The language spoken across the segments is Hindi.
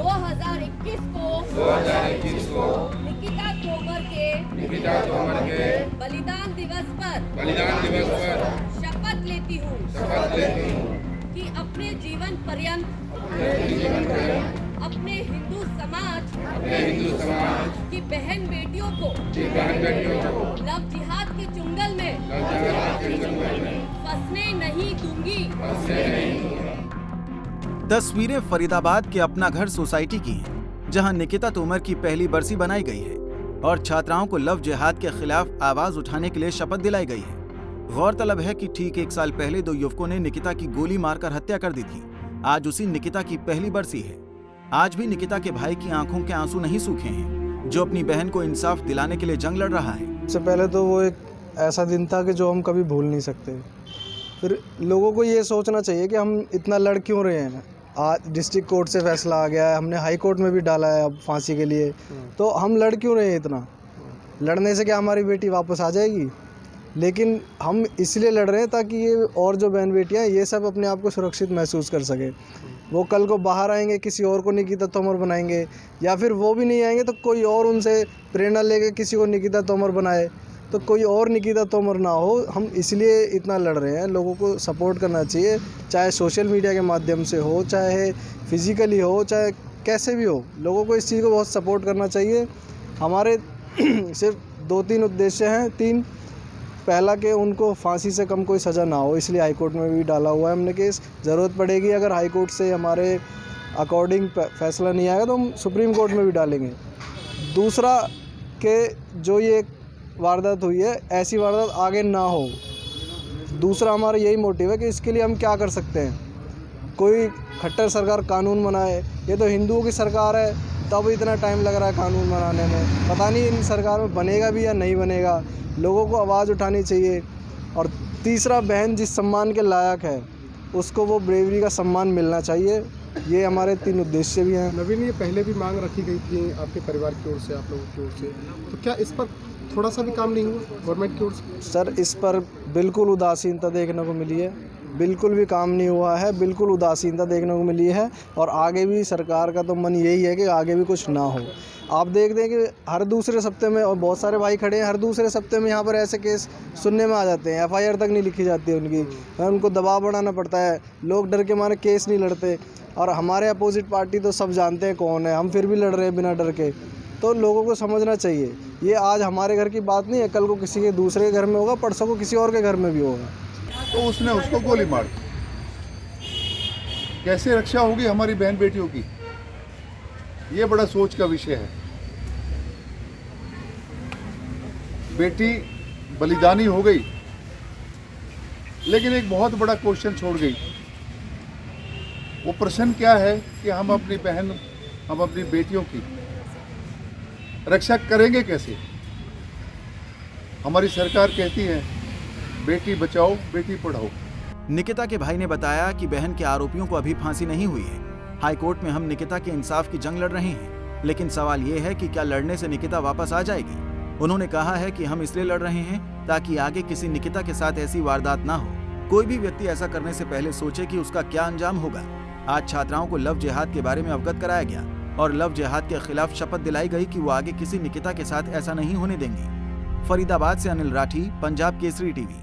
2021 को निकिता तोमर के बलिदान दिवस पर शपथ लेती हूँ कि अपने जीवन पर्यंत अपने हिंदू समाज की बहन बेटियों को लव जिहाद के चुंगल में फंसने नहीं दूंगी। तस्वीरें फरीदाबाद के अपना घर सोसाइटी की हैं, जहां निकिता तोमर की पहली बरसी बनाई गई है और छात्राओं को लव जिहाद के खिलाफ आवाज उठाने के लिए शपथ दिलाई गई है। गौरतलब है कि ठीक 1 साल पहले 2 युवकों ने निकिता की गोली मारकर हत्या कर दी थी। आज उसी निकिता की पहली बरसी है। आज भी निकिता के भाई की आंखों के आंसू नहीं सूखे हैं, जो अपनी बहन को इंसाफ दिलाने के लिए जंग लड़ रहा है। सबसे पहले तो वो एक ऐसा दिन था कि जो हम कभी भूल नहीं सकते। फिर लोगों को ये सोचना चाहिए कि हम इतना लड़ क्यों रहे हैं। आज डिस्ट्रिक्ट कोर्ट से फैसला आ गया है, हमने हाई कोर्ट में भी डाला है अब फांसी के लिए, तो हम लड़ क्यों रहे हैं इतना। लड़ने से क्या हमारी बेटी वापस आ जाएगी? लेकिन हम इसलिए लड़ रहे हैं ताकि ये और जो बहन बेटियां ये सब अपने आप को सुरक्षित महसूस कर सके। वो कल को बाहर आएंगे, किसी और को निकिता तोमर बनाएंगे, या फिर वो भी नहीं आएंगे तो कोई और उनसे प्रेरणा लेके किसी को निकिता तोमर बनाए, तो कोई और निकिता तोमर ना हो। हम इसलिए इतना लड़ रहे हैं। लोगों को सपोर्ट करना चाहिए, चाहे सोशल मीडिया के माध्यम से हो, चाहे फिज़िकली हो, चाहे कैसे भी हो। लोगों को इस चीज़ को बहुत सपोर्ट करना चाहिए। हमारे सिर्फ 2-3 उद्देश्य हैं। 3, पहला कि उनको फांसी से कम कोई सज़ा ना हो, इसलिए हाई कोर्ट में भी डाला हुआ है हमने केस। ज़रूरत पड़ेगी अगर हाई कोर्ट से हमारे अकॉर्डिंग फैसला नहीं आएगा तो हम सुप्रीम कोर्ट में भी डालेंगे। दूसरा कि जो ये वारदात हुई है, ऐसी वारदात आगे ना हो। दूसरा हमारा यही मोटिव है कि इसके लिए हम क्या कर सकते हैं। कोई खट्टर सरकार कानून बनाए, ये तो हिंदुओं की सरकार है, तब इतना टाइम लग रहा है कानून बनाने में। पता नहीं इन सरकार में बनेगा भी या नहीं बनेगा। लोगों को आवाज़ उठानी चाहिए। और तीसरा, बहन जिस सम्मान के लायक है उसको वो ब्रेवरी का सम्मान मिलना चाहिए। ये हमारे 3 उद्देश्य भी हैं। नवीन, ये पहले भी मांग रखी गई थी आपके परिवार की ओर से, आप लोगों की ओर से, तो क्या इस पर थोड़ा सा भी काम नहीं हुआ गवर्नमेंट की ओर से? सर, इस पर बिल्कुल उदासीनता देखने को मिली है। बिल्कुल भी काम नहीं हुआ है, बिल्कुल उदासीनता देखने को मिली है। और आगे भी सरकार का तो मन यही है कि आगे भी कुछ ना हो। आप देख दें कि हर दूसरे सप्ते में, और बहुत सारे भाई खड़े हैं, हर दूसरे सप्ते में यहाँ पर ऐसे केस सुनने में आ जाते हैं। FIR तक नहीं लिखी जाती है उनकी, उनको दबाव बढ़ाना पड़ता है। लोग डर के मारे केस नहीं लड़ते। और हमारे अपोजिट पार्टी तो सब जानते हैं कौन है, हम फिर भी लड़ रहे हैं बिना डर के। तो लोगों को समझना चाहिए, ये आज हमारे घर की बात नहीं है, कल को किसी के दूसरे के घर में होगा, परसों को किसी और के घर में भी होगा। तो उसने उसको गोली मार दी। कैसे रक्षा होगी हमारी बहन बेटियों की, ये बड़ा सोच का विषय है। बेटी बलिदानी हो गई, लेकिन एक बहुत बड़ा क्वेश्चन छोड़ गई। वो प्रश्न क्या है कि हम अपनी बहन, हम अपनी बेटियों की रक्षा करेंगे कैसे। हमारी सरकार कहती है बेटी बचाओ बेटी पढ़ाओ। निकिता के भाई ने बताया कि बहन के आरोपियों को अभी फांसी नहीं हुई है। हाई कोर्ट में हम निकिता के इंसाफ की जंग लड़ रहे हैं, लेकिन सवाल ये है कि क्या लड़ने से निकिता वापस आ जाएगी। उन्होंने कहा है कि हम इसलिए लड़ रहे हैं ताकि आगे किसी निकिता के साथ ऐसी वारदात ना हो। कोई भी व्यक्ति ऐसा करने से पहले सोचे कि उसका क्या अंजाम होगा। आज छात्राओं को लव जिहाद के बारे में अवगत कराया गया और लव जिहाद के खिलाफ शपथ दिलाई गई कि वो आगे किसी निकिता के साथ ऐसा नहीं होने देंगे। फरीदाबाद से अनिल राठी, पंजाब केसरी टीवी।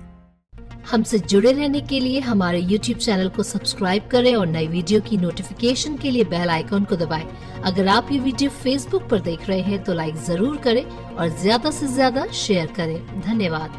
हमसे जुड़े रहने के लिए हमारे YouTube चैनल को सब्सक्राइब करें और नई वीडियो की नोटिफिकेशन के लिए बेल आइकॉन को दबाएं। अगर आप ये वीडियो Facebook पर देख रहे हैं तो लाइक जरूर करें और ज्यादा से ज्यादा शेयर करें। धन्यवाद।